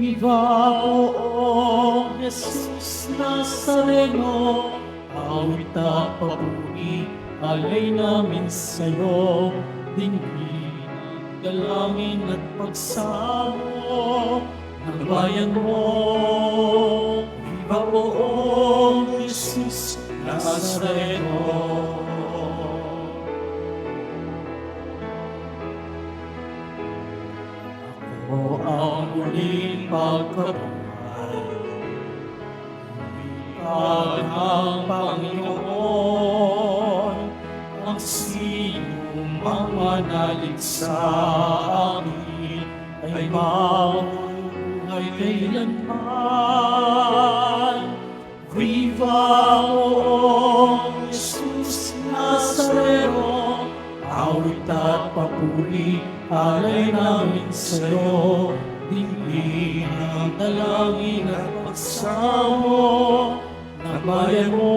Viva poong Jesus Nazareno, awit at papuri, alay namin sa'yo, dinggin ang dalangin at pagsamo ng bayan mo. Viva poong Jesus Nazareno. O ang muling pagkabuhay, lumipad ang Panginoon, ang sinong mamanalig sa amin ay mabuhay kailanman. Viva poong Jesus Nazareno, awit at papuri, alay namin sa'yo, dinggin ang dalangin at pagsamo ng bayan mo.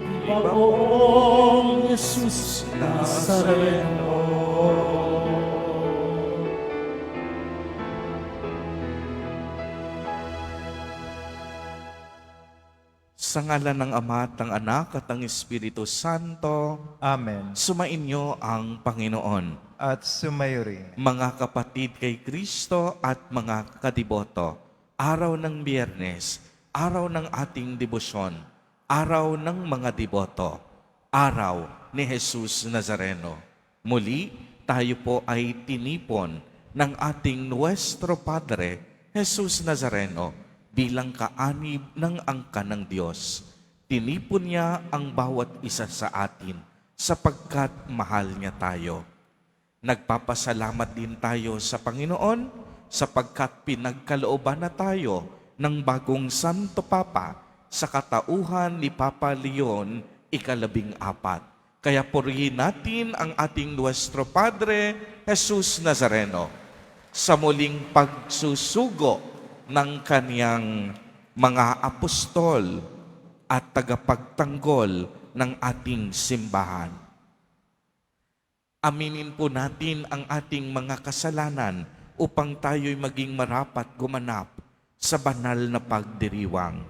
Viva poong Jesus Nazareno. Sa ngalan ng Ama at ng Anak at ng Espiritu Santo, Amen. sumainyo ang Panginoon. At sumayo rin. Mga kapatid kay Kristo at mga kadiboto, araw ng Biyernes, araw ng ating debosyon, araw ng mga deboto, araw ni Jesus Nazareno. Muli, tayo po ay tinipon ng ating Nuestro Padre, Jesus Nazareno, bilang kaanib ng angka ng Diyos. Tinipon niya ang bawat isa sa atin sapagkat mahal niya tayo. Nagpapasalamat din tayo sa Panginoon sapagkat pinagkalooban na tayo ng bagong Santo Papa sa katauhan ni Papa Leon ika-14. Kaya purihin natin ang ating Nuestro Padre, Jesus Nazareno, sa muling pagsusugo ng kaniyang mga apostol at tagapagtanggol ng ating simbahan. Aminin po natin ang ating mga kasalanan upang tayo'y maging marapat gumanap sa banal na pagdiriwang.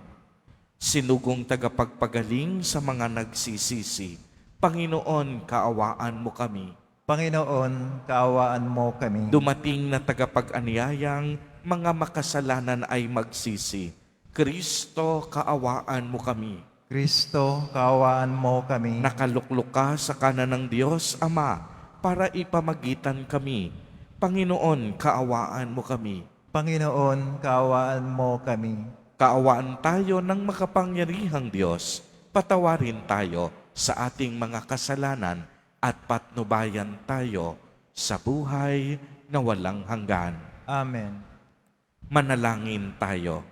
Sinugong tagapagpagaling sa mga nagsisisi, Panginoon, kaawaan mo kami. Panginoon, kaawaan mo kami. Dumating na tagapag-anyayang mga makasalanan ay magsisi. Kristo, kaawaan mo kami. Kristo, kaawaan mo kami. Nakaluklok ka sa kanan ng Diyos Ama para ipamagitan kami. Panginoon, kaawaan mo kami. Panginoon, kaawaan mo kami. Kaawaan tayo ng makapangyarihang Diyos. Patawarin tayo sa ating mga kasalanan at patnubayan tayo sa buhay na walang hanggan. Amen. Manalangin tayo.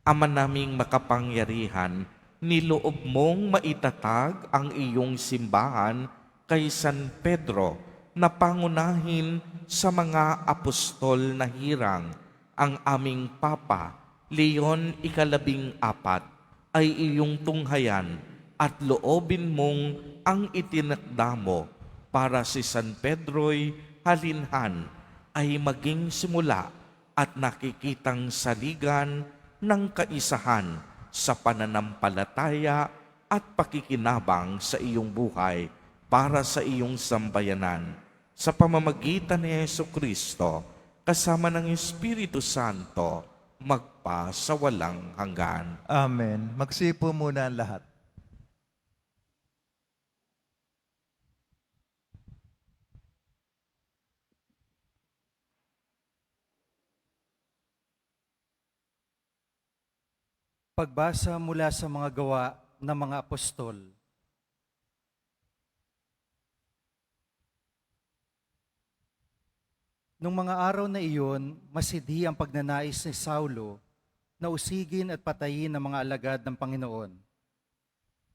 Ama naming makapangyarihan, niloob mong maitatag ang iyong simbahan kay San Pedro na pangunahin sa mga apostol na hirang. Ang aming Papa, Leon ika-14, ay iyong tunghayan at loobin mong ang itinakda mo para si San Pedro'y halinhan ay maging simula at nakikitang saligan ng kaisahan sa pananampalataya at pakikinabang sa iyong buhay para sa iyong sambayanan. Sa pamamagitan ni Jesucristo, kasama ng Espiritu Santo, magpa sa walang hanggan. Amen. Magsipo muna ang lahat. Pagbasa mula sa mga gawa ng mga apostol. Nung mga araw na iyon, masidi ang pagnanais ni Saulo na usigin at patayin ang mga alagad ng Panginoon.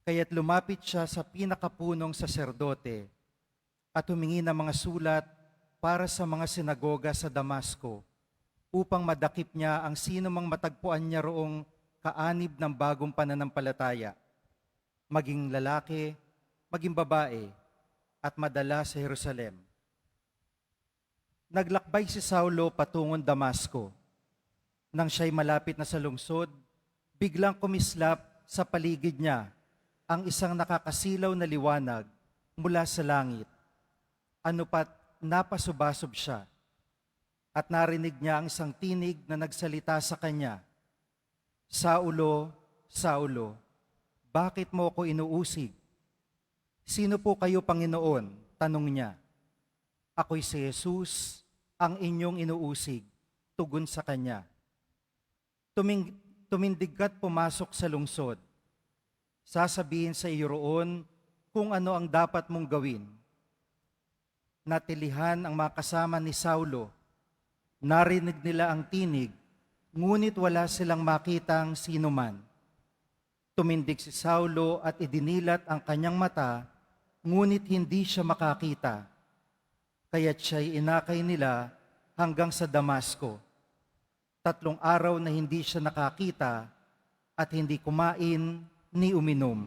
Kaya't lumapit siya sa pinakapunong saserdote at humingi ng mga sulat para sa mga sinagoga sa Damasco upang madakip niya ang sino mang matagpuan niya roong kaanib ng bagong pananampalataya, maging lalaki, maging babae, at madala sa Jerusalem. Naglakbay si Saulo patungong Damasco. Nang siya'y malapit na sa lungsod, biglang kumislap sa paligid niya ang isang nakakasilaw na liwanag mula sa langit. Ano pat napasubasob siya at narinig niya ang isang tinig na nagsalita sa kanya, "Saulo, Saulo, bakit mo ko inuusig? Sino po kayo, Panginoon?" Tanong niya. "Ako'y si Jesus, ang inyong inuusig," tugon sa kanya. Tumindig ka't pumasok sa lungsod. Sasabihin sa iyo roon kung ano ang dapat mong gawin. Natilihan ang mga kasama ni Saulo. Narinig nila ang tinig, ngunit wala silang makitang sino man. Tumindig si Saulo at idinilat ang kanyang mata, ngunit hindi siya makakita. Kaya't siya'y inakay nila hanggang sa Damasco. 3 araw na hindi siya nakakita at hindi kumain ni uminom.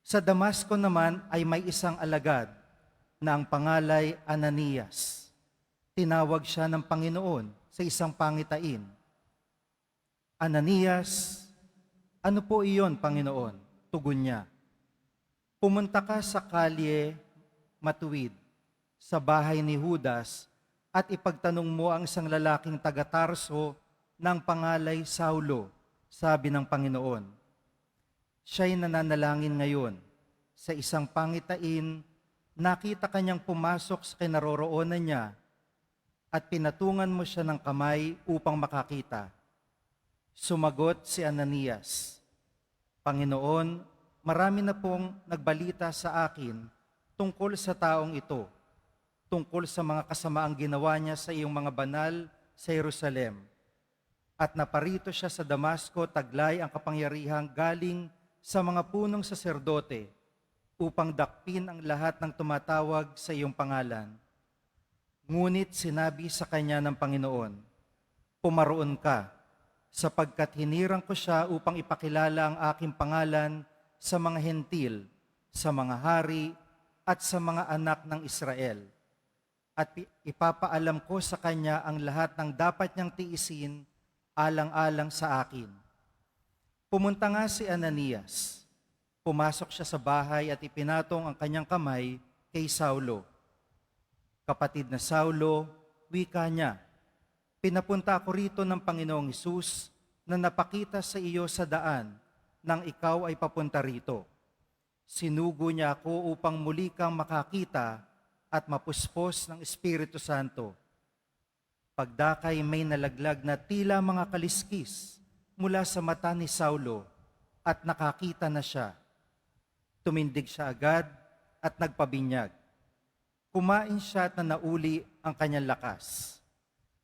Sa Damasco naman ay may isang alagad na ang pangalay Ananias. Tinawag siya ng Panginoon sa isang pangitain. "Ananias, ano po iyon, Panginoon?" Tugon niya. "Pumunta ka sa kalye Matuwid, sa bahay ni Judas, at ipagtanong mo ang isang lalaking taga-Tarso ng pangalay Saulo," sabi ng Panginoon. Siya'y nananalangin ngayon. Sa isang pangitain, nakita kanyang pumasok sa kinaroroonan niya at pinatungan mo siya ng kamay upang makakita. Sumagot si Ananias, "Panginoon, marami na pong nagbalita sa akin tungkol sa taong ito, tungkol sa mga kasamaang ginawa niya sa iyong mga banal sa Jerusalem. At naparito siya sa Damasco, taglay ang kapangyarihang galing sa mga punong saserdote upang dakpin ang lahat ng tumatawag sa iyong pangalan. Ngunit sinabi sa kanya ng Panginoon, pumaroon ka, sapagkat hinirang ko siya upang ipakilala ang aking pangalan sa mga hentil, sa mga hari, at sa mga anak ng Israel. At ipapaalam ko sa kanya ang lahat ng dapat niyang tiisin alang-alang sa akin." Pumunta nga si Ananias. Pumasok siya sa bahay at ipinatong ang kanyang kamay kay Saulo. "Kapatid na Saulo," wika niya, "pinapunta ako rito ng Panginoong Hesus na napakita sa iyo sa daan nang ikaw ay papunta rito. Sinugo niya ako upang muli kang makakita at mapuspos ng Espiritu Santo. Pagdakay may nalaglag na tila mga kaliskis mula sa mata ni Saulo at nakakita na siya. Tumindig siya agad at nagpabinyag. Kumain siya at nauli ang kanyang lakas.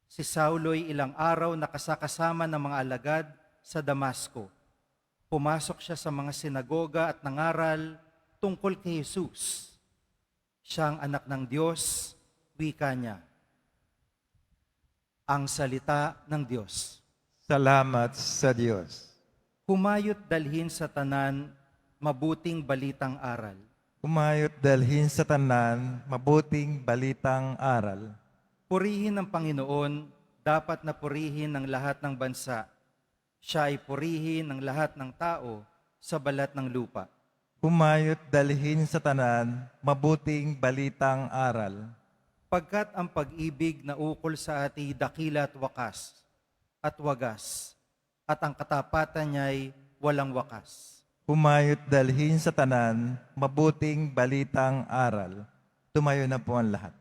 Si Saulo'y ilang araw nakasakasama ng mga alagad sa Damasco. Pumasok siya sa mga sinagoga at nangaral tungkol kay Jesus. Siya ang anak ng Diyos, wika niya. Ang salita ng Diyos. Salamat sa Diyos. Humayot dalhin sa tanan, mabuting balitang aral. Humayot dalhin sa tanan, mabuting balitang aral. Purihin ng Panginoon, dapat na purihin ng lahat ng bansa. Siya ay purihin ng lahat ng tao sa balat ng lupa. Humayot dalhin sa tanan, mabuting balitang aral. Pagkat ang pag-ibig na ukol sa ati dakila at wagas, at ang katapatan niya'y walang wakas. Humayot dalhin sa tanan, mabuting balitang aral. Tumayo na po ang lahat.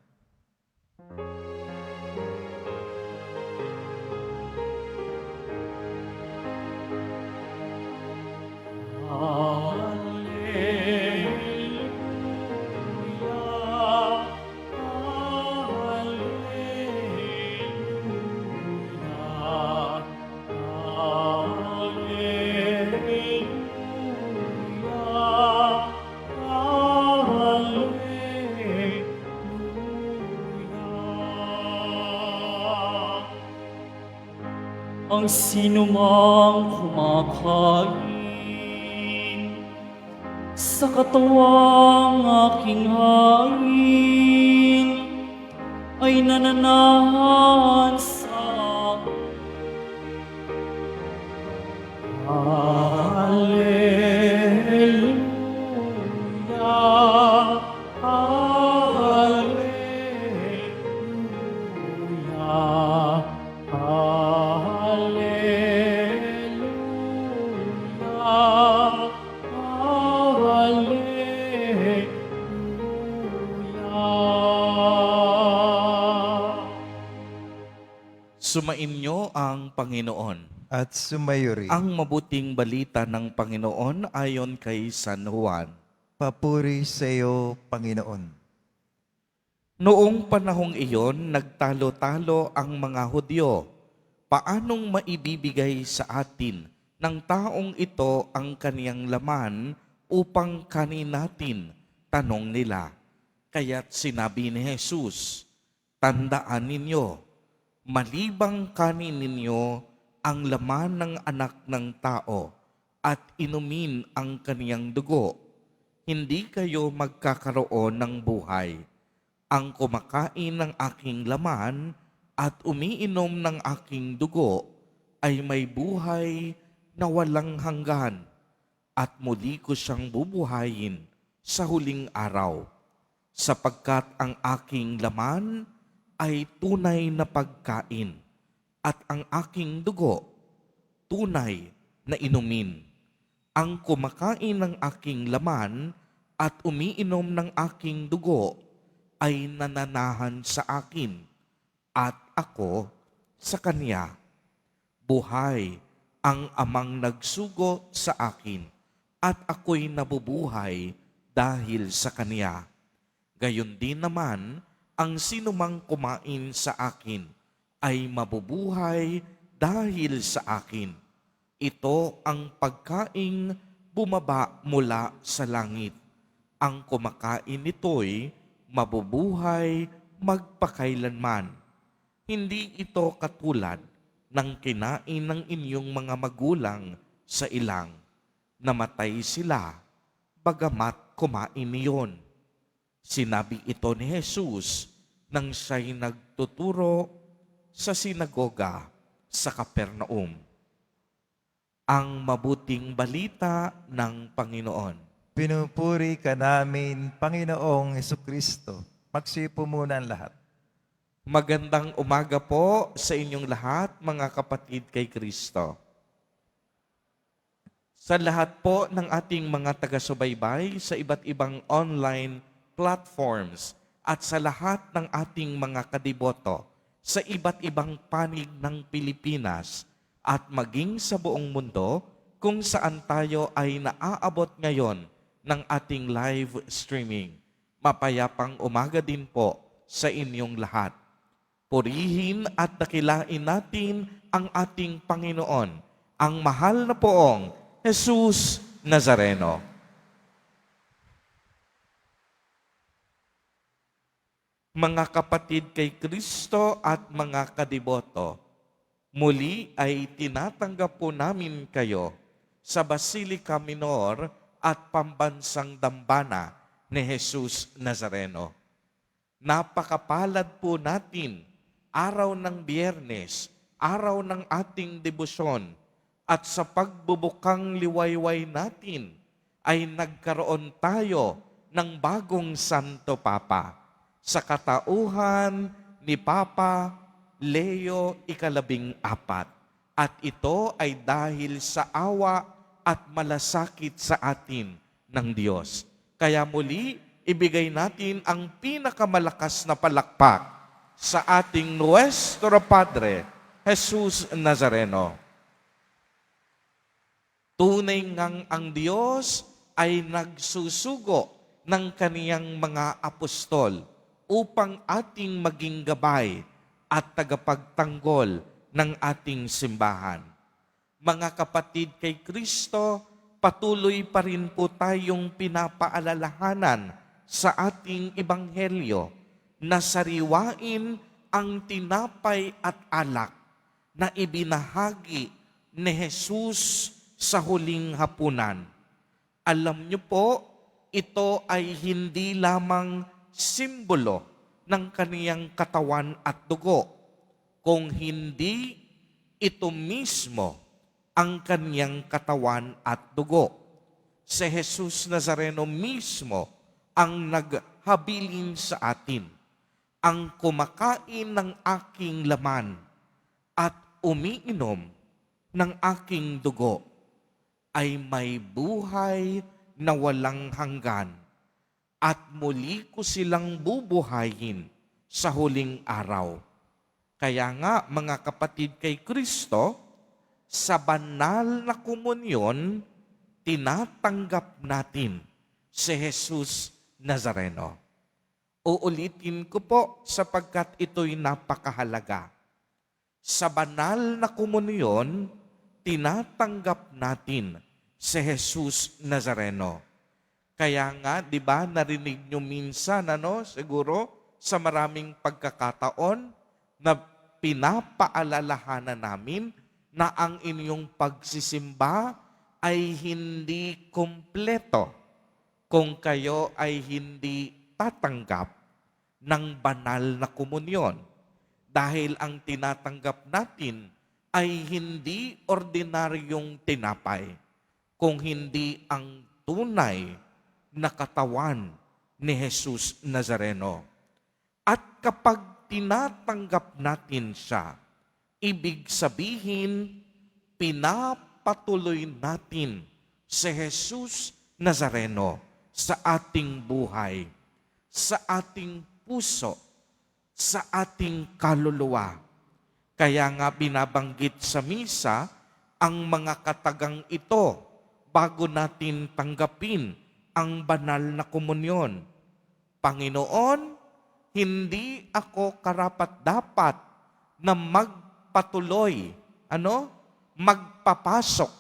Ang sinumang kumakain sa katawang aking hain ay nananahan sa Hallelujah, Hallelujah, Hallelujah, Hallelujah. Sumainyo ang Panginoon. At sumayo rin. Ang mabuting balita ng Panginoon ayon kay San Juan. Papuri sa iyo, Panginoon. Noong panahong iyon, nagtalo-talo ang mga Hudyo. Paanong maibibigay sa atin ng taong ito ang kaniyang laman upang kanin natin? Tanong nila. Kaya't sinabi ni Jesus, tandaan ninyo, malibang kanin ninyo ang laman ng anak ng tao at inumin ang kaniyang dugo, hindi kayo magkakaroon ng buhay. Ang kumakain ng aking laman at umiinom ng aking dugo ay may buhay na walang hanggan at muli ko siyang bubuhayin sa huling araw. Sapagkat ang aking laman ay tunay na pagkain at ang aking dugo tunay na inumin. Ang kumakain ng aking laman at umiinom ng aking dugo ay nananahan sa akin at ako sa kanya. Buhay ang amang nagsugo sa akin at ako'y nabubuhay dahil sa kanya. Gayon din naman, ang sinumang kumain sa akin ay mabubuhay dahil sa akin. Ito ang pagkaing bumaba mula sa langit. Ang kumakain nito'y mabubuhay magpakailanman. Hindi ito katulad ng kinain ng inyong mga magulang sa ilang. Namatay sila, bagamat kumain niyon. Sinabi ito ni Jesus nang siya'y nagtuturo sa sinagoga sa Capernaum. Ang mabuting balita ng Panginoon. Pinupuri ka namin, Panginoong Hesukristo. Magsipo muna ang lahat. Magandang umaga po sa inyong lahat, mga kapatid kay Kristo. Sa lahat po ng ating mga taga-subaybay sa iba't ibang online platforms at sa lahat ng ating mga kadiboto sa iba't ibang panig ng Pilipinas at maging sa buong mundo kung saan tayo ay naaabot ngayon ng ating live streaming. Mapayapang umaga din po sa inyong lahat. Purihin at dakilain natin ang ating Panginoon, ang mahal na poong Jesus Nazareno. Mga kapatid kay Kristo at mga kadiboto, muli ay tinatanggap po namin kayo sa Basilica Minor at Pambansang Dambana ni Jesus Nazareno. Napakapalad po natin, araw ng Biyernes, araw ng ating debosyon, at sa pagbubukang liwayway natin ay nagkaroon tayo ng bagong Santo Papa sa katauhan ni Papa Leo XIV. At ito ay dahil sa awa at malasakit sa atin ng Diyos. Kaya muli, ibigay natin ang pinakamalakas na palakpak sa ating Nuestro Padre, Jesus Nazareno. Tunay ngang ang Diyos ay nagsusugo ng kaniyang mga apostol upang ating maging gabay at tagapagtanggol ng ating simbahan. Mga kapatid kay Kristo, patuloy pa rin po tayong pinapaalalahanan sa ating ebanghelyo na sariwain ang tinapay at alak na ibinahagi ni Jesus sa huling hapunan. Alam niyo po, ito ay hindi lamang simbolo ng kaniyang katawan at dugo, kung hindi ito mismo ang kaniyang katawan at dugo. Si Jesus Nazareno mismo ang naghabilin sa atin, ang kumakain ng aking laman at umiinom ng aking dugo ay may buhay na walang hanggan, at muli ko silang bubuhayin sa huling araw. Kaya nga, mga kapatid kay Kristo, sa banal na komunyon, tinatanggap natin si Jesus Nazareno. Uulitin ko po sapagkat ito'y napakahalaga. Sa banal na komunyon, tinatanggap natin si Jesus Nazareno. Kaya nga, di ba, narinig nyo minsan, siguro, sa maraming pagkakataon, na pinapaalalahanan namin na ang inyong pagsisimba ay hindi kumpleto kung kayo ay hindi tatanggap ng banal na komunyon. Dahil ang tinatanggap natin ay hindi ordinaryong tinapay, kung hindi ang tunay na katawan ni Jesus Nazareno. At kapag tinatanggap natin siya, ibig sabihin, pinapatuloy natin si Jesus Nazareno sa ating buhay, sa ating puso, sa ating kaluluwa. Kaya nga binabanggit sa misa ang mga katagang ito bago natin tanggapin ang banal na komunyon. Panginoon, hindi ako karapat-dapat na magpatuloy, magpapasok,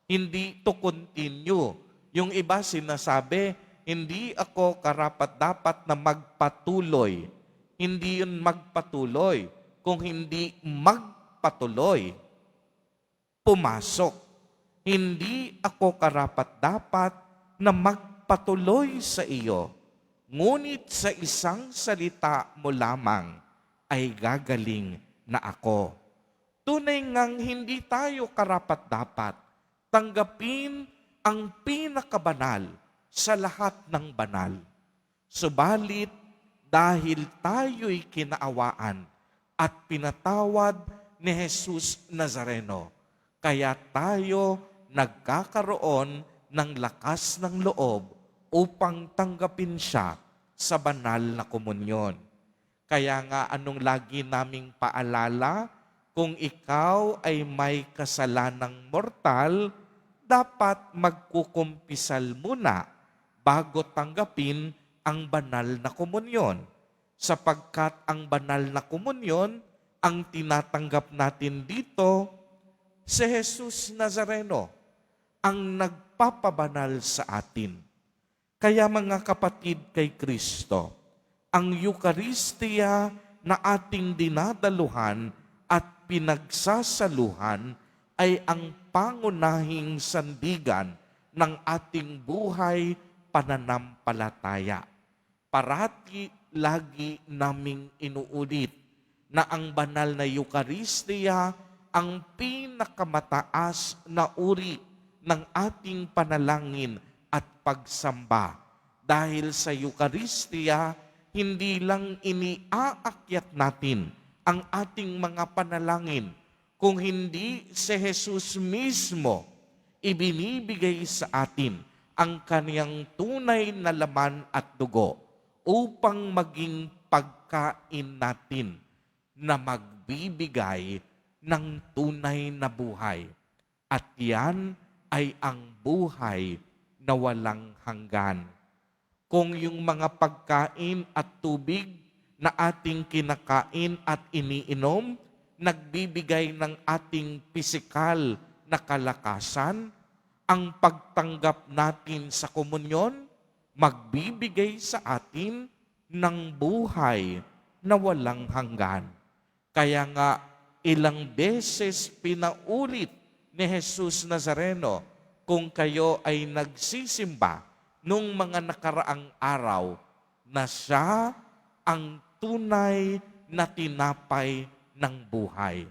hindi to continue. Yung iba sinasabi, hindi ako karapat-dapat na magpatuloy. Hindi yun magpatuloy. Kung hindi magpatuloy, pumasok. Hindi ako karapat-dapat na magpatuloy sa iyo, ngunit sa isang salita mo lamang ay gagaling na ako. Tunay ngang hindi tayo karapat-dapat tanggapin ang pinakabanal sa lahat ng banal. Subalit, dahil tayo'y kinaawaan at pinatawad ni Jesus Nazareno, kaya tayo nagkakaroon ng lakas ng loob upang tanggapin siya sa banal na komunyon. Kaya nga anong lagi naming paalala, kung ikaw ay may kasalanang mortal, dapat magkukumpisal muna bago tanggapin ang banal na komunyon. Sapagkat ang banal na komunyon, ang tinatanggap natin dito, si Jesus Nazareno, ang nagpapabanal sa atin. Kaya mga kapatid kay Kristo, ang Eucharistia na ating dinadaluhan at pinagsasaluhan ay ang pangunahing sandigan ng ating buhay pananampalataya. Parati lagi naming inuulit na ang banal na Eucharistia ang pinakamataas na uri ng ating panalangin at pagsamba. Dahil sa Eucharistia, hindi lang iniaakyat natin ang ating mga panalangin, kung hindi si Jesus mismo ibinibigay sa atin ang kaniyang tunay na laman at dugo upang maging pagkain natin na magbibigay ng tunay na buhay. At yan ay ang buhay na walang hanggan. Kung yung mga pagkain at tubig na ating kinakain at iniinom, nagbibigay ng ating pisikal na kalakasan, ang pagtanggap natin sa komunyon, magbibigay sa atin ng buhay na walang hanggan. Kaya nga, ilang beses pinaulit ni Jesus Nazareno, kung kayo ay nagsisimba nung mga nakaraang araw, na siya ang tunay na tinapay ng buhay.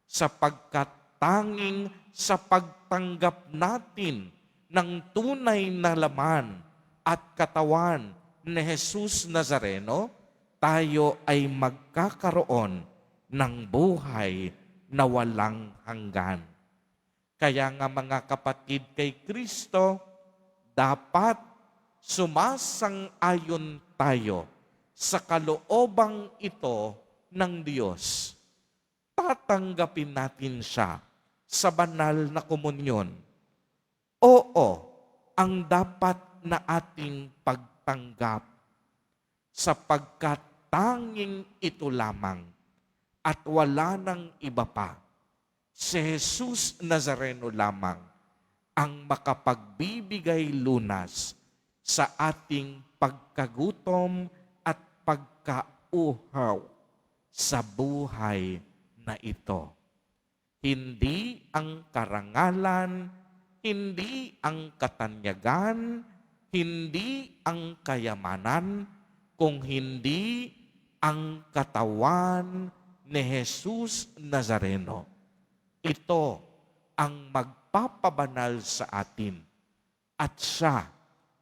Sapagkat tanging sa pagtanggap natin ng tunay na laman at katawan ni Jesus Nazareno, tayo ay magkakaroon ng buhay na walang hanggan. Kaya nga mga kapatid kay Kristo, dapat sumasang-ayon tayo sa kaloobang ito ng Diyos. Tatanggapin natin siya sa banal na komunyon. Oo, ang dapat na ating pagtanggap sapagkat tanging ito lamang at wala nang iba pa. Si Jesus Nazareno lamang ang makapagbibigay lunas sa ating pagkagutom at pagkauhaw sa buhay na ito. Hindi ang karangalan, hindi ang katanyagan, hindi ang kayamanan, kung hindi ang katawan ni Jesus Nazareno. Ito ang magpapabanal sa atin at siya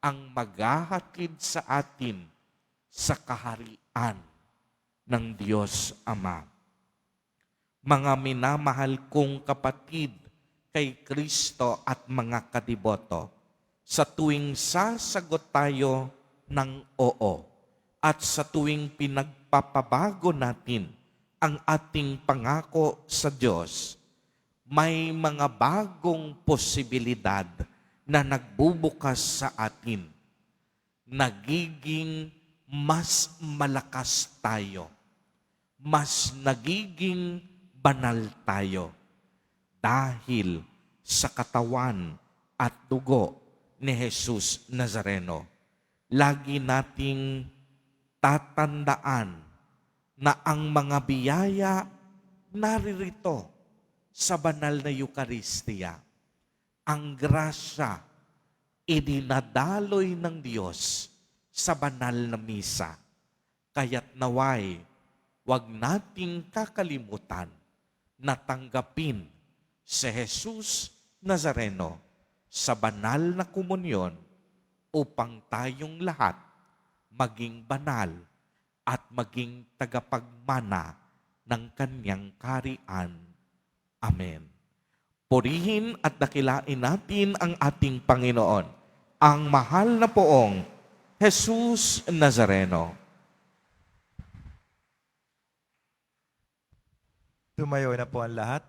ang maghahatid sa atin sa kaharian ng Diyos Ama. Mga minamahal kong kapatid kay Kristo at mga kadiboto, sa tuwing sasagot tayo ng oo at sa tuwing pinagpapabago natin ang ating pangako sa Diyos, may mga bagong posibilidad na nagbubukas sa atin. Nagiging mas malakas tayo. Mas nagiging banal tayo. Dahil sa katawan at dugo ni Jesus Nazareno. Lagi nating tatandaan na ang mga biyaya naririto sa banal na Eucharistia. Ang grasya idinadaloy ng Diyos sa banal na misa. Kaya't naway, wag nating kakalimutan na tanggapin si Jesus Nazareno sa banal na komunyon upang tayong lahat maging banal at maging tagapagmana ng kanyang kaharian. Amen. Purihin at dakilain natin ang ating Panginoon, ang mahal na poong Jesus Nazareno. Tumayo na po ang lahat.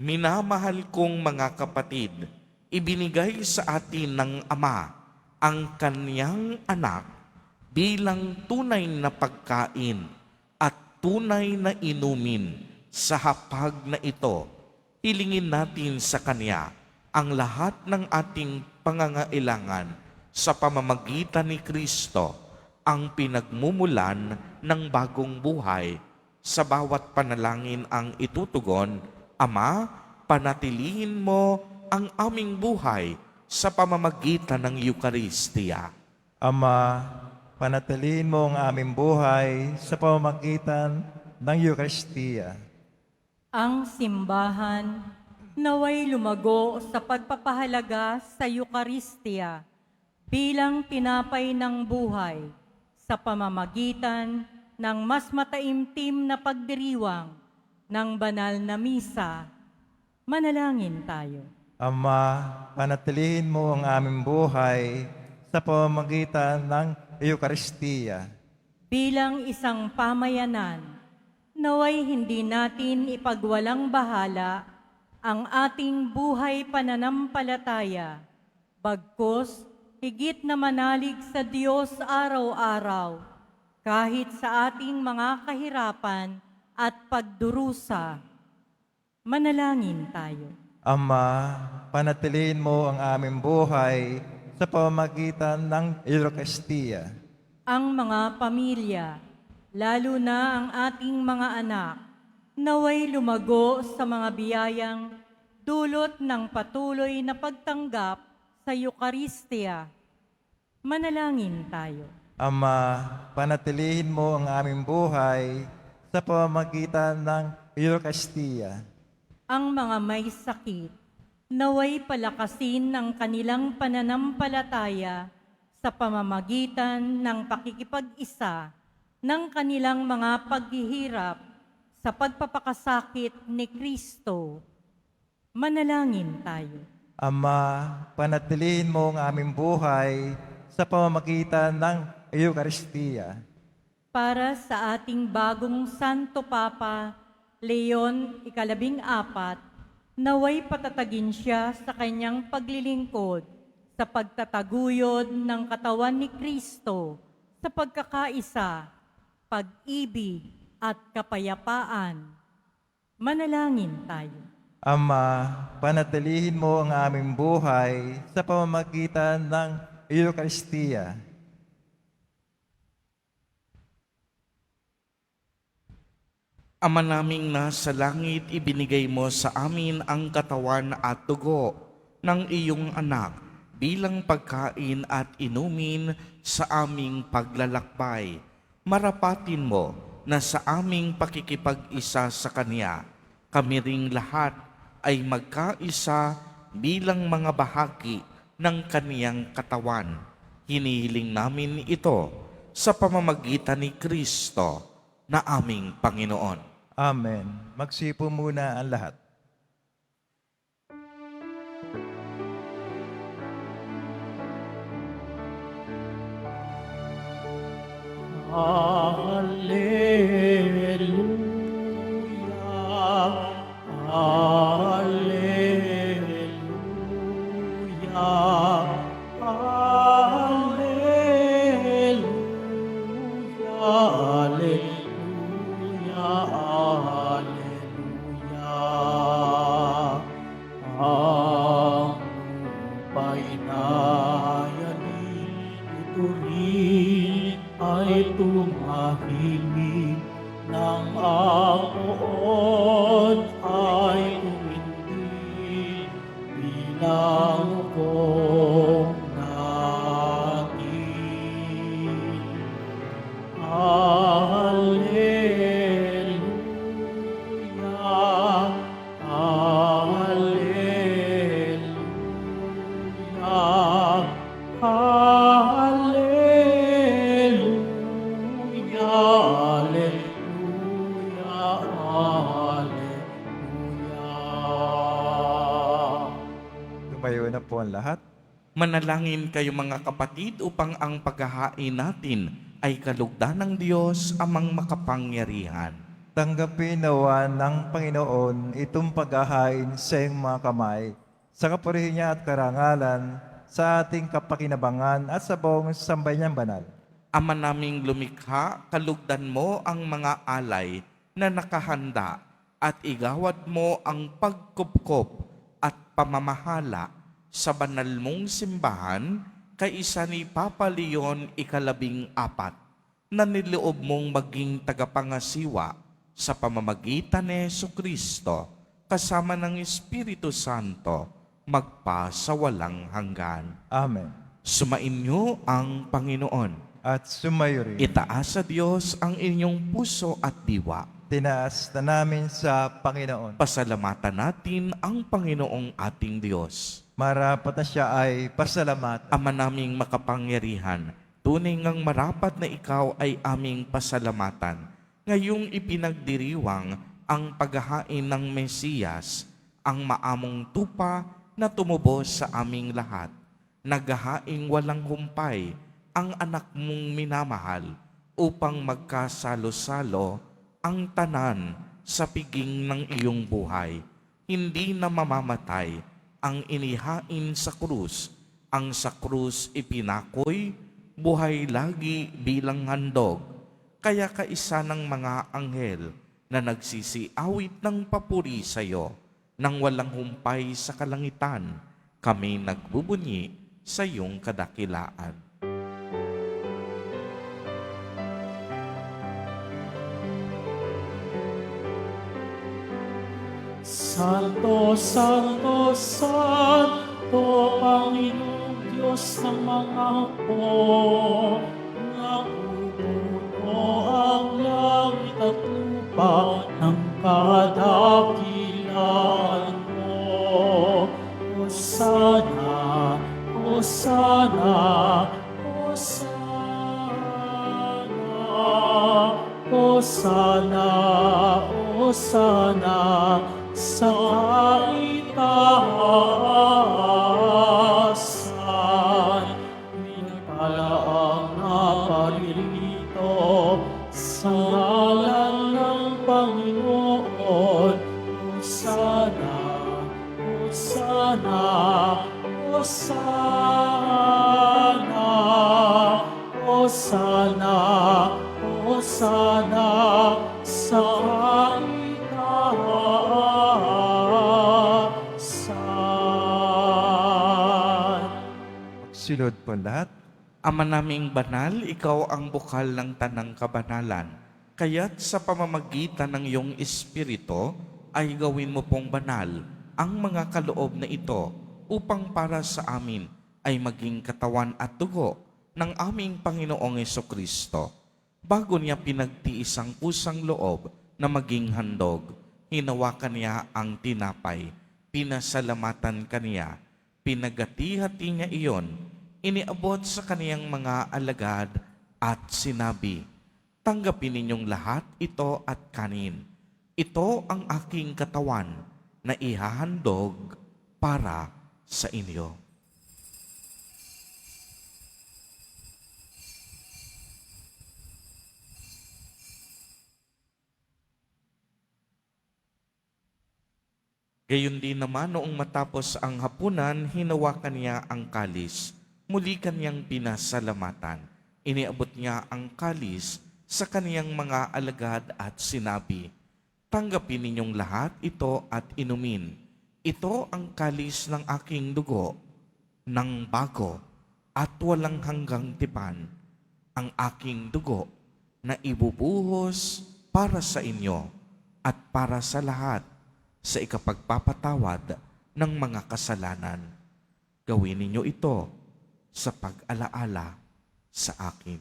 Minamahal kong mga kapatid, ibinigay sa atin ng Ama ang kanyang anak bilang tunay na pagkain at tunay na inumin sa hapag na ito. Hilingin natin sa Kanya ang lahat ng ating pangangailangan sa pamamagitan ni Kristo, ang pinagmumulan ng bagong buhay. Sa bawat panalangin ang itutugon, Ama, panatilihin mo ang aming buhay sa pamamagitan ng Eucharistia. Ama, panatilihin mo ang aming buhay sa pamamagitan ng Eucharistia. Ang simbahan naway lumago sa pagpapahalaga sa Eucharistia bilang tinapay ng buhay sa pamamagitan ng mas mataimtim na pagdiriwang ng banal na misa. Manalangin tayo. Ama, panatilihin mo ang aming buhay sa pamamagitan ng Eucharistia. Bilang isang pamayanan, naway hindi natin ipagwalang bahala ang ating buhay pananampalataya, bagkus higit na manalig sa Diyos araw-araw, kahit sa ating mga kahirapan at pagdurusa. Manalangin tayo. Ama, panatilihin mo ang aming buhay sa pamamagitan ng Eucharistia. Ang mga pamilya, lalo na ang ating mga anak, naway lumago sa mga biyayang dulot ng patuloy na pagtanggap sa Eucharistia. Manalangin tayo. Ama, panatilihin mo ang aming buhay sa pamamagitan ng Eucharistia. Ang mga may sakit, naway palakasin ng kanilang pananampalataya sa pamamagitan ng pakikipag-isa ng kanilang mga paghihirap sa pagpapakasakit ni Kristo. Manalangin tayo. Ama, panatilihin mo ang aming buhay sa pamamagitan ng Eucharistia. Para sa ating bagong Santo Papa, Leon ika-14, naway patatagin siya sa kanyang paglilingkod sa pagtataguyod ng katawan ni Kristo sa pagkakaisa, pag-ibig at kapayapaan. Manalangin tayo. Ama, panatilihin mo ang aming buhay sa pamamagitan ng Eucharistia. Ama naming nasa langit, ibinigay mo sa amin ang katawan at dugo ng iyong anak bilang pagkain at inumin sa aming paglalakbay. Marapatin mo na sa aming pakikipag-isa sa Kanya, kami ring lahat ay magkaisa bilang mga bahagi ng Kaniyang katawan. Hinihiling namin ito sa pamamagitan ni Kristo na aming Panginoon. Amen. Magsipo muna ang lahat. Hallelujah. Ang painayanin ito rin ay tumahimik nang ang uod ay tumindi bilang kong natin. Hallelujah, hallelujah, hallelujah, hallelujah, hallelujah. Tumayo na po ang lahat. Manalangin kayo mga kapatid upang ang paghahain natin ay kalugdan ng Diyos amang makapangyarihan. Tanggapin nawa ng Panginoon itong paghahain sa iyong mga kamay, sa kapurihan niya at karangalan, sa ating kapakinabangan at sa buong sambayanang banal. Ama naming lumikha, kalugdan mo ang mga alay na nakahanda at igawad mo ang pagkupkop at pamamahala sa banal mong simbahan kay isa ni Papa Leon ika-14 na niloob mong maging tagapangasiwa sa pamamagitan ni Jesucristo kasama ng Espiritu Santo magpasawalang hanggan. Amen. Sumainyo ang Panginoon. At sumayo rin. Itaas sa Diyos ang inyong puso at diwa. Tinaas na namin sa Panginoon. Pasalamatan natin ang Panginoong ating Diyos. Marapat na siya ay pasalamat. Ama naming makapangyarihan, tunay ngang marapat na ikaw ay aming pasalamatan. Ngayong ipinagdiriwang ang paghahain ng Mesiyas, ang maamong tupa na tumubos sa aming lahat. Naghahaing walang humpay ang anak mong minamahal upang magkasalo-salo ang tanan sa piging ng iyong buhay. Hindi na mamamatay ang inihain sa krus. Ang sa krus ipinakoy, buhay lagi bilang handog. Kaya kaisa ng mga anghel na nagsisiawit ng papuri sa iyo, nang walang humpay sa kalangitan, kami nagbubunyi sa iyong kadakilaan. Santo, Santo, Santo, Panginoong Diyos, Diyos ng mga hukbo, napupuno ang langit at lupa ng kadakilaan mo. Hosana, Hosana, Hosana, Hosana, Hosana sa kaitaasan. Pinagpala ang naparirito sa ngalan ng Panginoon. Hosana, Hosana, Hosana, Hosana, Hosana sa kaitaasan. Silod po lahat. Ama naming banal, ikaw ang bukal ng tanang kabanalan. Kaya't sa pamamagitan ng iyong Espiritu, ay gawin mo pong banal ang mga kaloob na ito upang para sa amin ay maging katawan at dugo ng aming Panginoong Hesukristo. Bago niya pinagtiis ang pusang loob na maging handog, hinawakan niya ang tinapay, pinasalamatan kaniya, pinagati-hati niya iyon, iniabot sa kaniyang mga alagad at sinabi, "Tanggapin ninyong lahat ito at kanin. Ito ang aking katawan na ihahandog para sa inyo." Gayon din naman noong matapos ang hapunan, hinawakan niya ang kalis. Muli kaniyang pinasalamatan. Iniabot niya ang kalis sa kaniyang mga alagad at sinabi, "Tanggapin ninyong lahat ito at inumin. Ito ang kalis ng aking dugo, ng bago at walang hanggang tipan, ang aking dugo na ibubuhos para sa inyo at para sa lahat sa ikapagpapatawad ng mga kasalanan. Gawin ninyo ito sa pag-alaala sa akin."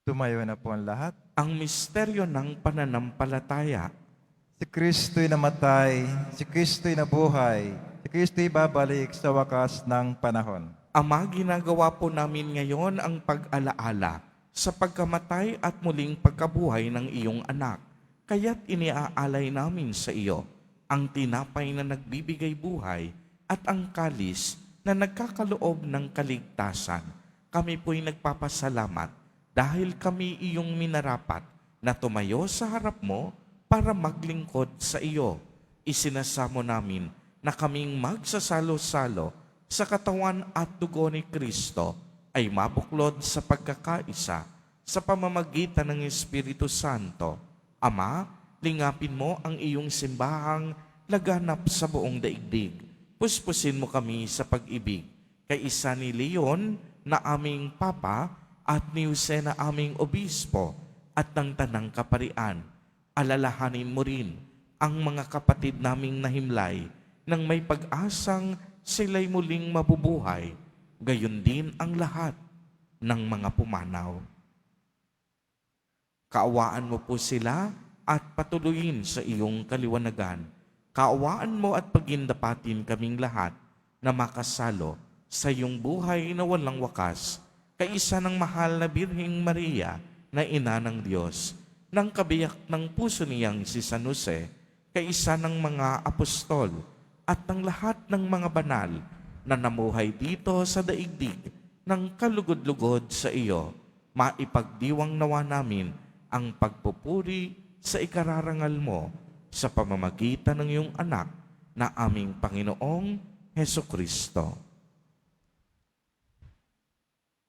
Tumayo na po ang lahat. Ang misteryo ng pananampalataya. Si Kristo'y namatay, si Kristo'y nabuhay, si Kristo'y babalik sa wakas ng panahon. Ama, ginagawa po namin ngayon ang pag-alaala sa pagkamatay at muling pagkabuhay ng iyong anak. Kaya't iniaalay namin sa iyo ang tinapay na nagbibigay buhay at ang kalis na nagkakaloob ng kaligtasan. Kami po'y nagpapasalamat dahil kami iyong minarapat na tumayo sa harap mo para maglingkod sa iyo. Isinasamo namin na kaming magsasalo-salo sa katawan at dugo ni Kristo ay mabuklod sa pagkakaisa sa pamamagitan ng Espiritu Santo. Ama, lingapin mo ang iyong simbahang laganap sa buong daigdig. Puspusin mo kami sa pag-ibig kay isa ni Leon na aming Papa at ni Jose na aming Obispo at ng Tanang Kaparian. Alalahanin mo rin ang mga kapatid naming nahimlay nang may pag-asang sila'y muling mabubuhay, gayon din ang lahat ng mga pumanaw. Kaawaan mo po sila at patuloyin sa iyong kaliwanagan. Kaawaan mo at pagindapatin kaming lahat na makasalo sa iyong buhay na walang wakas, kaisa ng mahal na Birheng Maria na ina ng Diyos, ng kabiyak ng puso niyang si San Jose, kaisa ng mga apostol, at ng lahat ng mga banal na namuhay dito sa daigdig ng kalugod-lugod sa iyo, maipagdiwang nawa namin ang pagpupuri sa ikararangal mo sa pamamagitan ng iyong anak na aming Panginoong Hesukristo.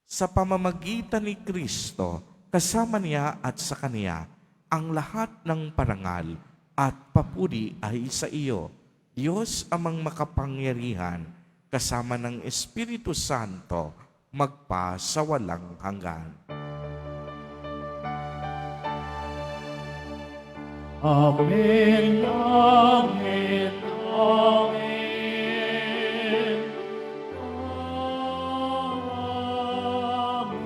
Sa pamamagitan ni Kristo, kasama niya at sa Kaniya, ang lahat ng parangal at papuri ay sa iyo, Diyos amang makapangyarihan, kasama ng Espiritu Santo, magpa sa walang hanggan. Amen, amen, amen. Amen.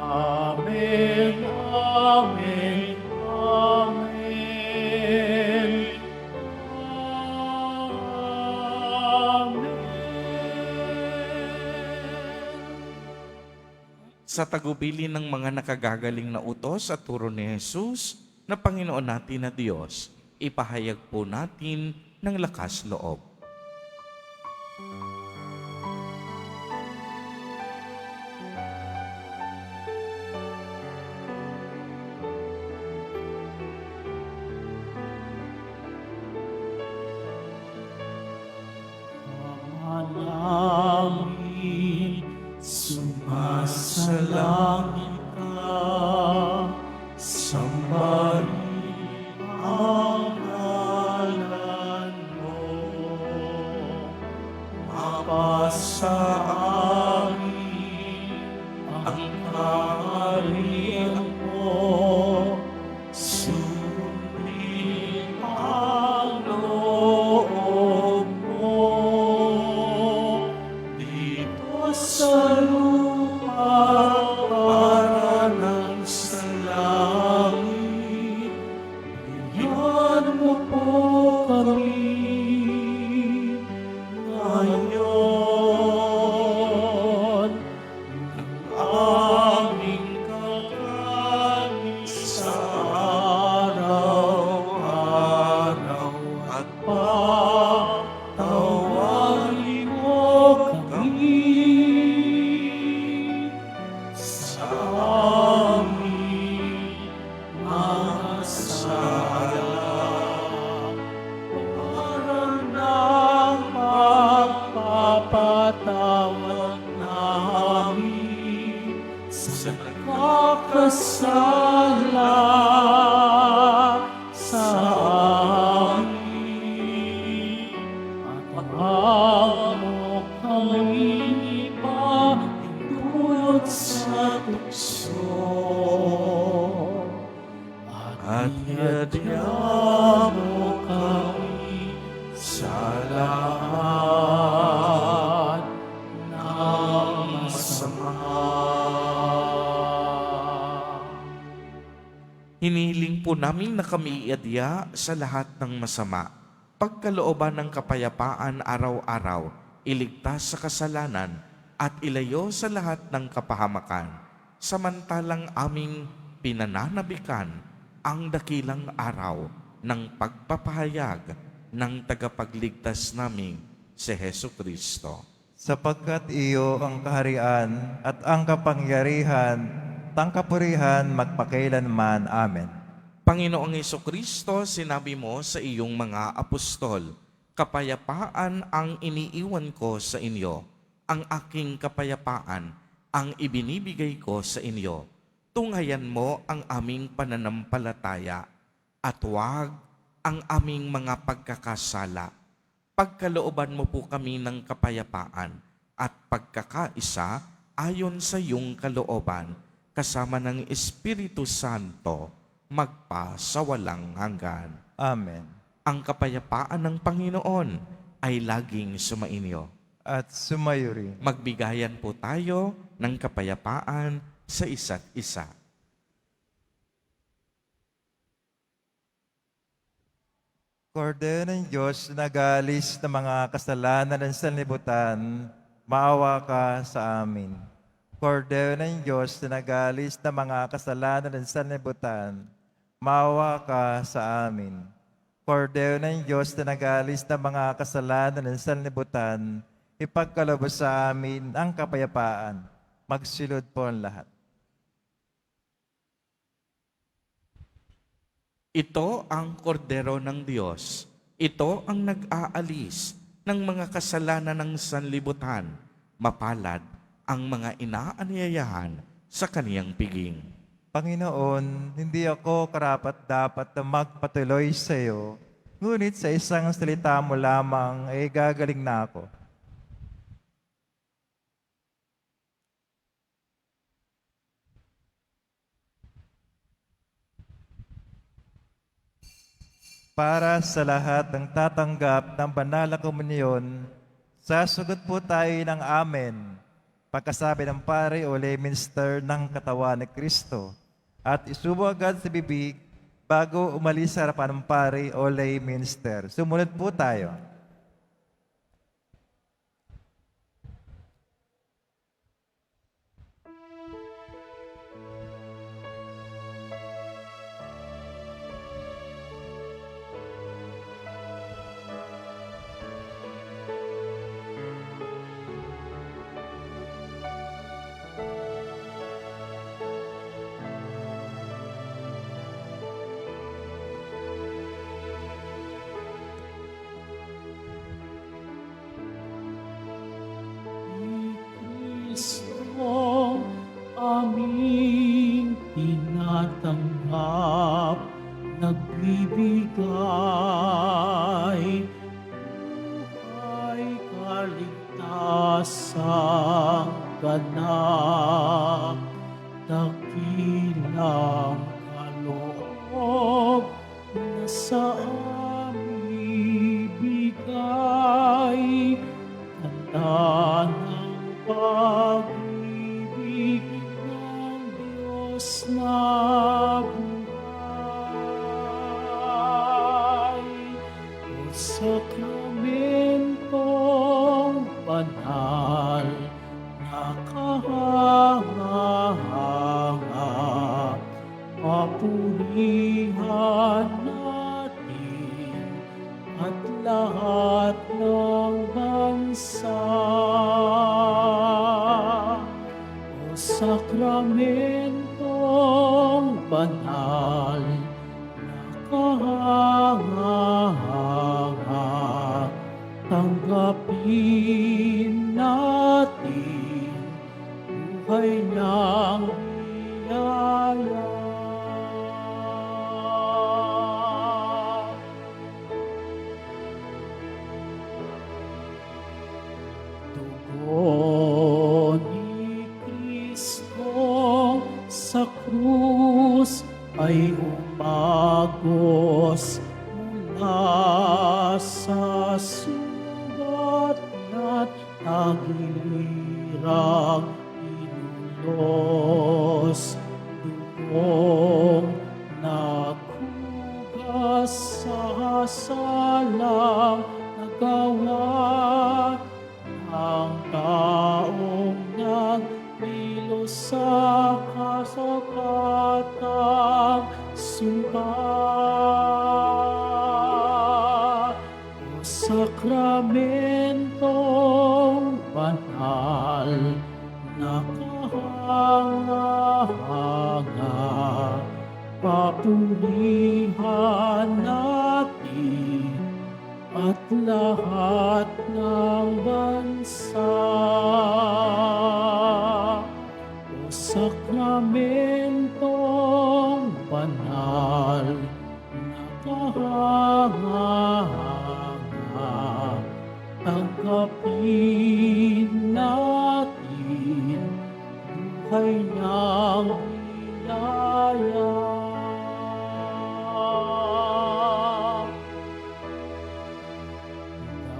Amen, amen, amen. Amen. Sa tagubilin ng mga nakagagaling na utos at turo ni Jesus na Panginoon natin na Diyos, ipahayag po natin ng lakas loob. Ama namin, sumasalangit ka, sambahin ang ngalan mo. Mapasa amin ang kaharian mo, sundin ang loob mo. Dito sa lupa para ng sa langit, bigyan mo po kami ngayon ng aming kakanin sa araw-araw at patawarin mo kami sa aming mga sala para ng pagpapatawad namin sa nagkakasala sa amin. At huwag mo kami ipahintulot sa tukso. At yadya mo kami sa lahat ng masama. Hinihiling po namin na kami iadya sa lahat ng masama, pagkalooban ng kapayapaan araw-araw, iligtas sa kasalanan, at ilayo sa lahat ng kapahamakan, samantalang aming pinananabikan ang dakilang araw ng pagpapahayag ng tagapagligtas naming si Hesu Kristo. Sapagkat iyo ang kaharian at ang kapangyarihan, tangkapurihan magpakailanman. Amen. Panginoong Hesu Kristo, sinabi mo sa iyong mga apostol, kapayapaan ang iniiwan ko sa inyo, ang aking kapayapaan ang ibinibigay ko sa inyo. Tunghayan mo ang aming pananampalataya at huwag ang aming mga pagkakasala. Pagkalooban mo po kami ng kapayapaan at pagkakaisa ayon sa iyong kalooban, kasama ng Espiritu Santo, magpa sa walang hanggan. Amen. Ang kapayapaan ng Panginoon ay laging sumainyo. At sumayo rin. Magbigayan po tayo ng kapayapaan sa isa't isa. Kordero ng Diyos na nag-aalis ng mga kasalanan ng sanlibutan, maawa ka sa amin. Kordero ng Diyos na nag-aalis ng mga kasalanan ng sanlibutan, maawa ka sa amin. Kordero ng Diyos na nag-aalis ng mga kasalanan ng sanlibutan, ipagkaloob sa amin ang kapayapaan. Magsilod po ang lahat. Ito ang kordero ng Diyos. Ito ang nag-aalis ng mga kasalanan ng sanlibutan. Mapalad ang mga inaanyayahan sa kaniyang piging. Panginoon, hindi ako karapat-dapat na magpatuloy sa iyo, ngunit sa isang salita mo lamang ay gagaling na ako. para sa lahat ng tatanggap ng banal na komunyon, sasagot po tayo ng Amen pagkasabi ng pare o lay minister ng katawan ni Kristo at isubo agad sa bibig bago umalis sa harapan ng pare o lay minister. Sumunod po tayo. Kristo aming tinatanggap, nagbibigay buhay kaligtasang ganap, dakilang kaloob na sa aming bigay, tanda ng pag-ibig ng Diyos na buhay. O sakramentong banal na kahanga-hanga, papurihan natin at lahat ng bansa. O sakramentong banal na kahanga-hanga, tanggapin natin buhay ng biyaya. Dugo ni Kristo sa krus ay umagos mula sa sugat at tagilirang inulos. Dugong naghugas sa salang nagawa ang taong nagmilos sa kasukatang sumpa. O sakramentong banal na kahanga-hanga, papurihan natin at lahat ng bansa. O sakramentong banal na kahanga-hanga, tanggapin natin buhay ng biyaya.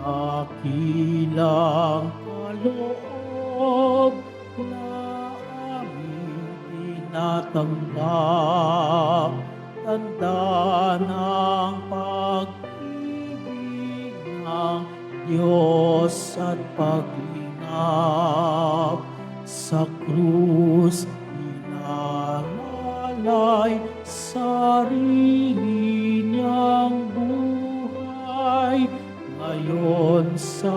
Dakilang kaloob na aming tinatanggap, tanda ng pag-ibig ng Diyos at paglingap. Sa krus inalalay sarili niyang buhay. Ngayon sa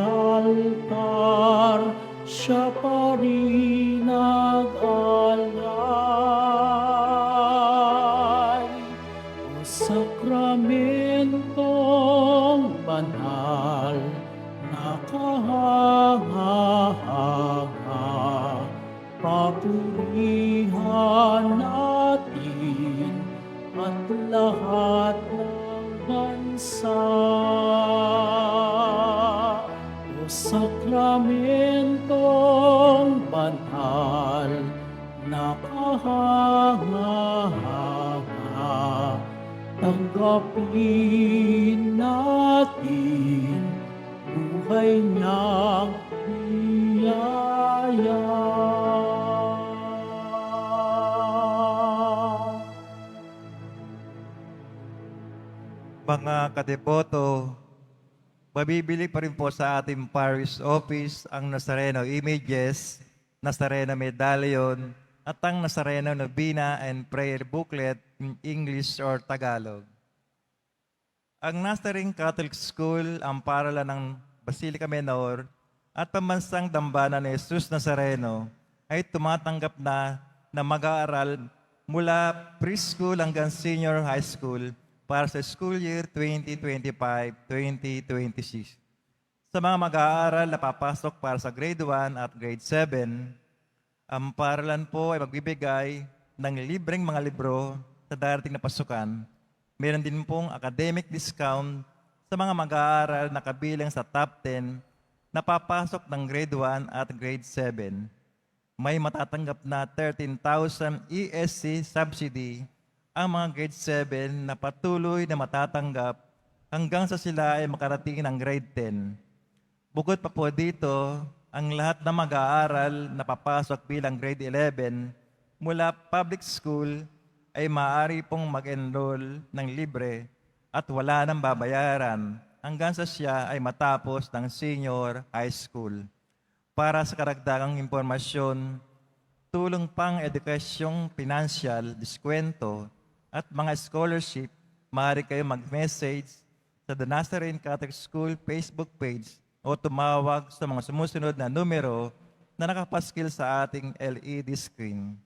altar, siya pa rin nag-alay. O sakramentong banal na kahanga-hanga, papurihan natin at lahat ng bansa. O sakramentong banal na kahanga-hanga, Tanggapin natin buhay niyang biyaya. Mga kadeboto, mabibili pa rin po sa ating parish office ang Nazareno images, Nazareno medallion, at ang Nazareno Novena and Prayer Booklet in English or Tagalog. Ang Nazarene Catholic School, ang paralan ng Basilica Menor at pambansang dambana ni Jesus Nazareno ay tumatanggap na mag-aaral mula preschool hanggang senior high school para sa school year 2025-2026. Sa mga mag-aaral na papasok para sa grade 1 at grade 7, ang paralan po ay magbibigay ng libreng mga libro sa darating na pasukan. Meron din pong academic discount sa mga mag-aaral na kabilang sa top 10 na papasok ng grade 1 at grade 7. May matatanggap na 13,000 ESC subsidy ang mga grade 7 na patuloy na matatanggap hanggang sa sila ay makarating ng grade 10. Bukod pa po dito, ang lahat na mag-aaral na papasok bilang grade 11 mula public school ay maaari pong mag-enroll ng libre at wala nang babayaran hanggang sa siya ay matapos ng senior high school. Para sa karagdagang impormasyon, tulong pang edukasyong pinansyal, diskwento, at mga scholarship, maaari kayo mag-message sa The Nazarene Catholic School Facebook page o tumawag sa mga sumusunod na numero na nakapaskil sa ating LED screen.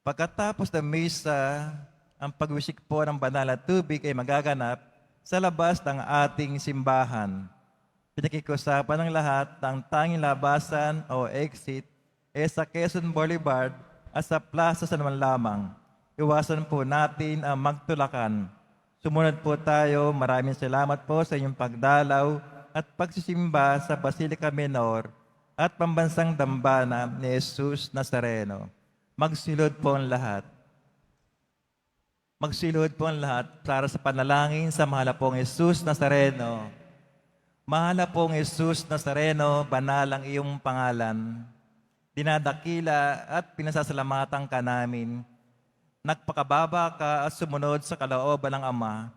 Pagkatapos ng misa, ang pagwisik po ng banal na tubig ay magaganap sa labas ng ating simbahan. Pinakikiusapan ng lahat ng tanging labasan o exit sa Quezon Boulevard at sa Plaza San Juan lamang. Iwasan po natin ang magtulakan. Sumunod po tayo. Maraming salamat po sa inyong pagdalaw at pagsisimba sa Basilica Menor at pambansang dambana ni Jesus Nazareno. Magsilod po ang lahat. Magsilod po ang lahat para sa panalangin sa mahal na pong Jesus Nazareno. Mahal na pong Jesus Nazareno, banal ang iyong pangalan. Dinadakila at pinasasalamatan ka namin. Nagpakababa ka at sumunod sa kalooban ng Ama.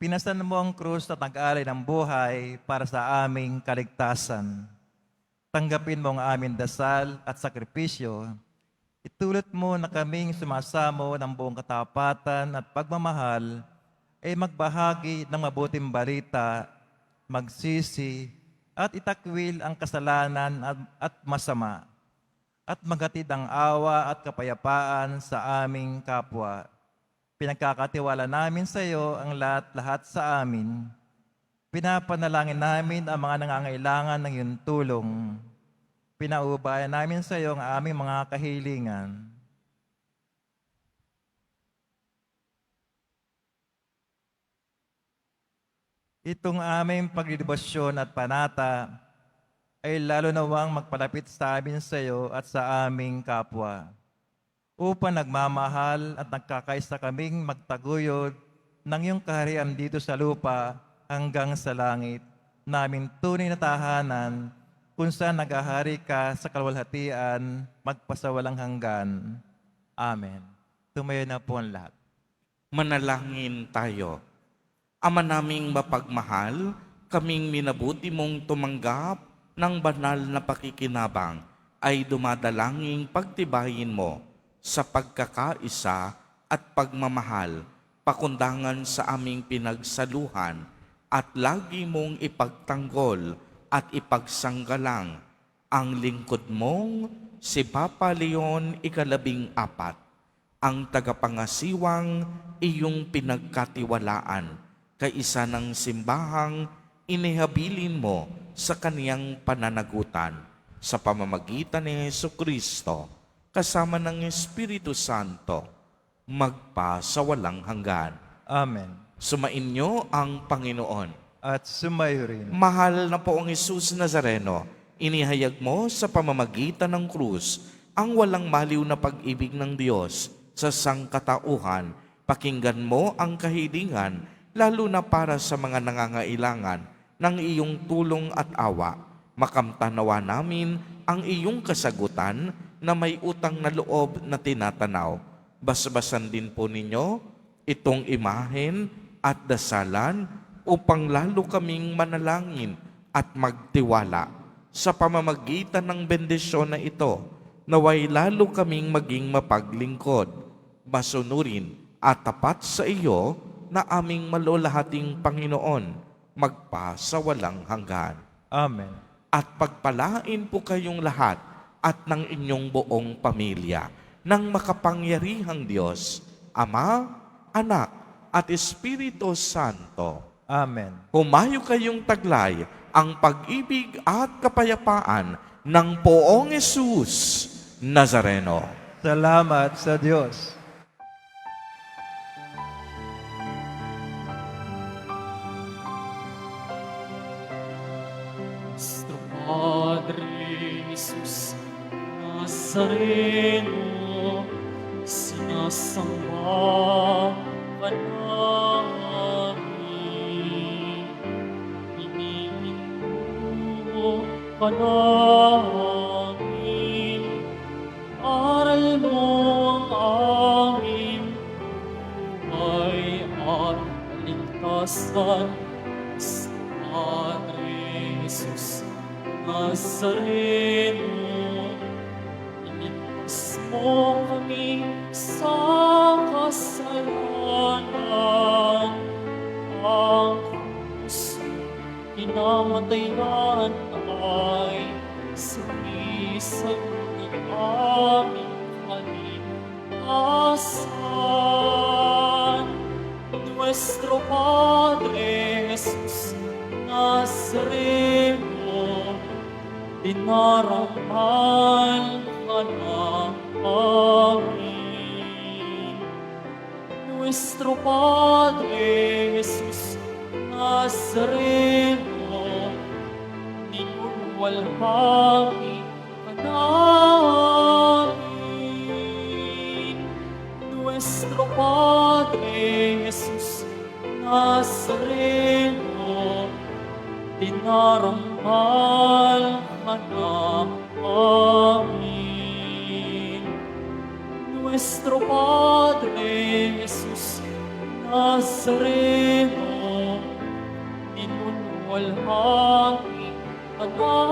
Pinasan mo ang krus at nag-alay ng buhay para sa aming kaligtasan. Tanggapin mo ang aming dasal at sakripisyo. Itulot mo na kaming sumasamo ng buong katapatan at pagmamahal ay magbahagi ng mabuting balita, magsisi, at itakwil ang kasalanan at masama, at maghatid ang awa at kapayapaan sa aming kapwa. Pinagkakatiwala namin sa iyo ang lahat sa amin. Pinapanalangin namin ang mga nangangailangan ng iyong tulong. Pinaubayan namin sa iyo ang aming mga kahilingan. Itong aming pagdidebosyon at panata ay lalo nawang magpalapit sa amin sa iyo at sa aming kapwa. Upang nagmamahal at nagkakaisa kaming magtaguyod ng iyong kaharian dito sa lupa hanggang sa langit, namin tunay na tahanan kung saan naghahari ka sa kalwalhatian magpasawalang hanggan. Amen. Tumayo na po ang lahat. Manalangin tayo. Ama naming mapagmahal, kaming minabuti mong tumanggap ng banal na pakikinabang ay dumadalangin pagtibayin mo sa pagkakaisa at pagmamahal, pakundangan sa aming pinagsaluhan at lagi mong ipagtanggol at ipagsanggalang ang lingkod mong si Papa Leon ika-14, ang tagapangasiwang iyong pinagkatiwalaan, kaisa ng simbahang inihabilin mo sa kaniyang pananagutan sa pamamagitan ni Jesucristo kasama ng Espiritu Santo magpasawalang hanggan. Amen. Sumainyo ang Panginoon. At sumayo rin. Mahal na poong Jesus Nazareno, inihayag mo sa pamamagitan ng krus ang walang maliw na pag-ibig ng Diyos sa sangkatauhan. Pakinggan mo ang kahilingan, lalo na para sa mga nangangailangan ng iyong tulong at awa. Makamtanawa namin ang iyong kasagutan na may utang na loob na tinatanaw. Basbasan din po ninyo itong imahen at dasalan upang lalo kaming manalangin at magtiwala. Sa pamamagitan ng bendisyon na ito, naway lalo kaming maging mapaglingkod, masunurin at tapat sa iyo na aming malulahating Panginoon, magpa sa walang hanggan. Amen. At pagpalain po kayong lahat at ng inyong buong pamilya ng makapangyarihang Diyos, Ama, Anak, at Espiritu Santo. Amen. Humayo kayong taglay ang pag-ibig at kapayapaan ng Poong Yesus Nazareno. Salamat sa Diyos. Nuestro Padre Jesus Nazareno, sinasamba ka namin, iniintuho ka namin, aral mo ang aming buhay at kaligtasan. Padre Jesus Nazareno, iligtas mo kami sa kasalanan. Ang krus kinamatayan ay sagisag ng aming kaligtasan. Nuestro Padre Jesus Nazareno, dinarangal ka namin. Nuestro Padre Jesus Nazareno, ninuwalhati ka namin. Nuestro Padre Jesus Nazareno, dinarangal ka namin. Nuestro Padre Jesus Nazareno, ninuwalhati ka namin.